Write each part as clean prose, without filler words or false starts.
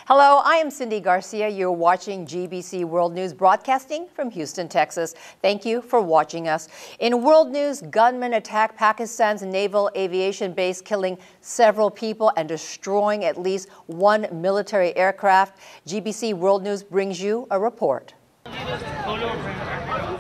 Hello, I am Cyndi Garcia. You're watching GBC World News, broadcasting from Houston, Texas. Thank you for watching us. In world news, gunmen attack Pakistan's naval aviation base, killing several people and destroying at least one military aircraft. GBC World News brings you a report.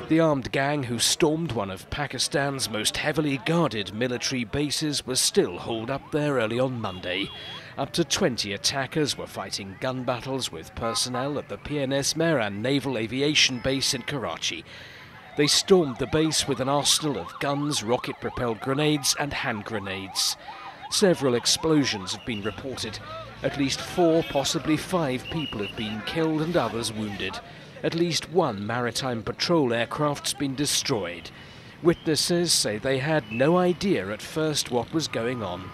The armed gang who stormed one of Pakistan's most heavily guarded military bases was still holed up there early on Monday. Up to 20 attackers were fighting gun battles with personnel at the PNS Mehran naval aviation base in Karachi. They stormed the base with an arsenal of guns, rocket-propelled grenades and hand grenades. Several explosions have been reported. At least 4, possibly 5 people have been killed and others wounded. At least one maritime patrol aircraft's been destroyed. Witnesses say they had no idea at first what was going on.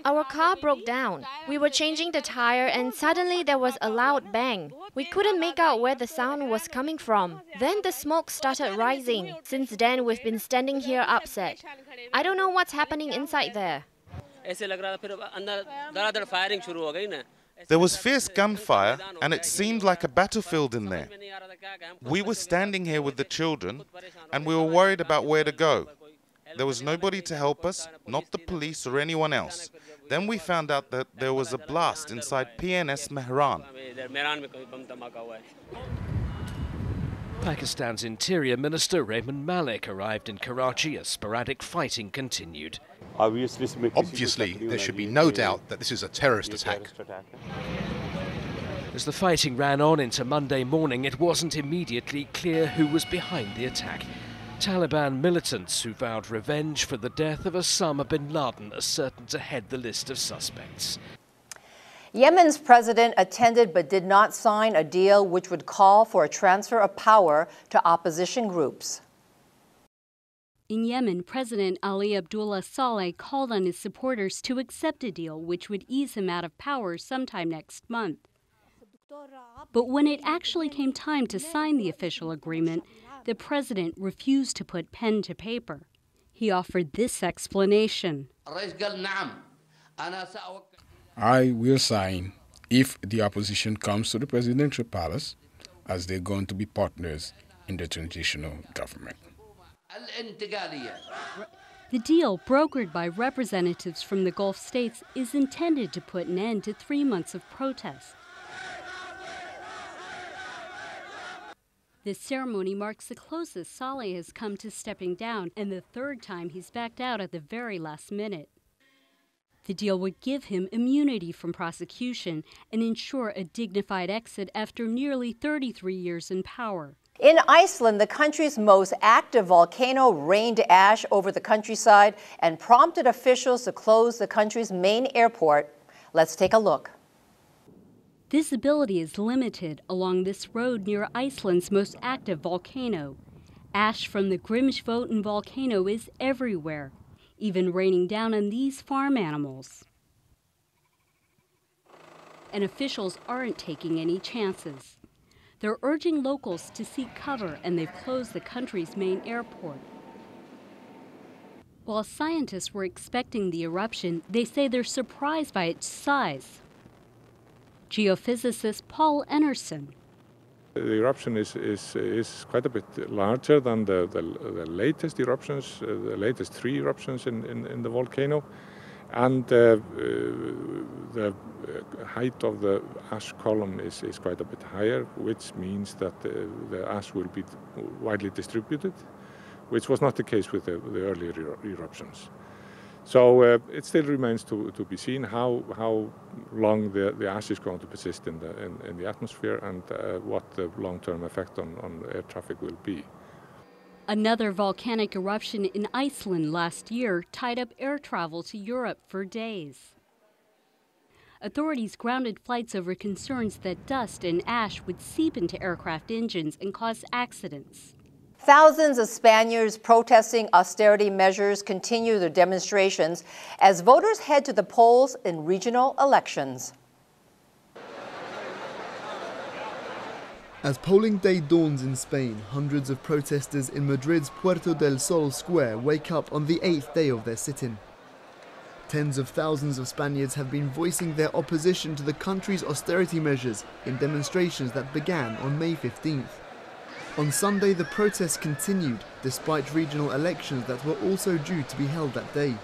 Our car broke down. We were changing the tire and suddenly there was a loud bang. We couldn't make out where the sound was coming from. Then the smoke started rising. Since then we've been standing here upset. I don't know what's happening inside there. There was fierce gunfire and it seemed like a battlefield in there. We were standing here with the children and we were worried about where to go. There was nobody to help us, not the police or anyone else. Then we found out that there was a blast inside PNS Mehran. Pakistan's Interior Minister Rahman Malik arrived in Karachi as sporadic fighting continued. Obviously, there should be no doubt that this is a terrorist attack. As the fighting ran on into Monday morning, it wasn't immediately clear who was behind the attack. Taliban militants who vowed revenge for the death of Osama bin Laden are certain to head the list of suspects. Yemen's president attended but did not sign a deal which would call for a transfer of power to opposition groups. In Yemen, President Ali Abdullah Saleh called on his supporters to accept a deal which would ease him out of power sometime next month. But when it actually came time to sign the official agreement, the president refused to put pen to paper. He offered this explanation. I will sign if the opposition comes to the presidential palace, as they're going to be partners in the transitional government. The deal, brokered by representatives from the Gulf states, is intended to put an end to 3 months of protests. This ceremony marks the closest Saleh has come to stepping down, and the 3rd time he's backed out at the very last minute. The deal would give him immunity from prosecution and ensure a dignified exit after nearly 33 years in power. In Iceland, the country's most active volcano rained ash over the countryside and prompted officials to close the country's main airport. Let's take a look. Visibility is limited along this road near Iceland's most active volcano. Ash from the Grímsvötn volcano is everywhere, even raining down on these farm animals. And officials aren't taking any chances. They're urging locals to seek cover, and they've closed the country's main airport. While scientists were expecting the eruption, they say they're surprised by its size. Geophysicist Paul Enerson. The eruption is quite a bit larger than the latest eruptions, the latest 3 eruptions in the volcano. And the height of the ash column is quite a bit higher, which means that the ash will be widely distributed, which was not the case with the earlier eruptions. So it still remains to be seen how long the ash is going to persist in the atmosphere and what the long-term effect on air traffic will be. Another volcanic eruption in Iceland last year tied up air travel to Europe for days. Authorities grounded flights over concerns that dust and ash would seep into aircraft engines and cause accidents. Thousands of Spaniards protesting austerity measures continue their demonstrations as voters head to the polls in regional elections. As polling day dawns in Spain, hundreds of protesters in Madrid's Puerto del Sol square wake up on the 8th day of their sit-in. Tens of thousands of Spaniards have been voicing their opposition to the country's austerity measures in demonstrations that began on May 15th. On Sunday, the protests continued, despite regional elections that were also due to be held that day.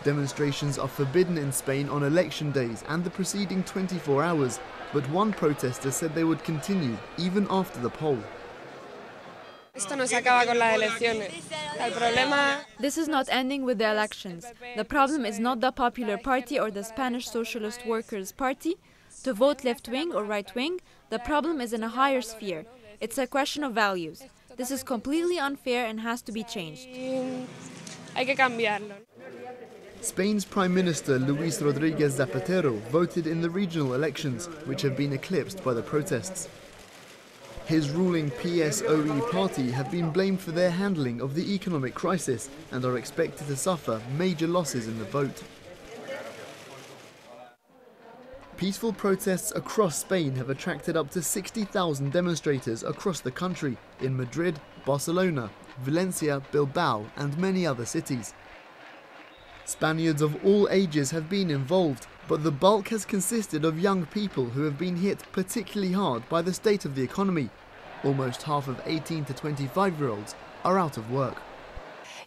Demonstrations are forbidden in Spain on election days and the preceding 24 hours, but one protester said they would continue even after the poll. This is not ending with the elections. The problem is not the Popular Party or the Spanish Socialist Workers' Party to vote left-wing or right-wing. The problem is in a higher sphere. It's a question of values. This is completely unfair and has to be changed. Spain's Prime Minister Luis Rodríguez Zapatero voted in the regional elections, which have been eclipsed by the protests. His ruling PSOE party have been blamed for their handling of the economic crisis and are expected to suffer major losses in the vote. Peaceful protests across Spain have attracted up to 60,000 demonstrators across the country in Madrid, Barcelona, Valencia, Bilbao and many other cities. Spaniards of all ages have been involved, but the bulk has consisted of young people who have been hit particularly hard by the state of the economy. Almost half of 18 to 25-year-olds are out of work.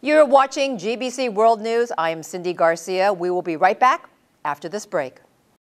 You're watching GBC World News. I am Cyndi Garcia. We will be right back after this break.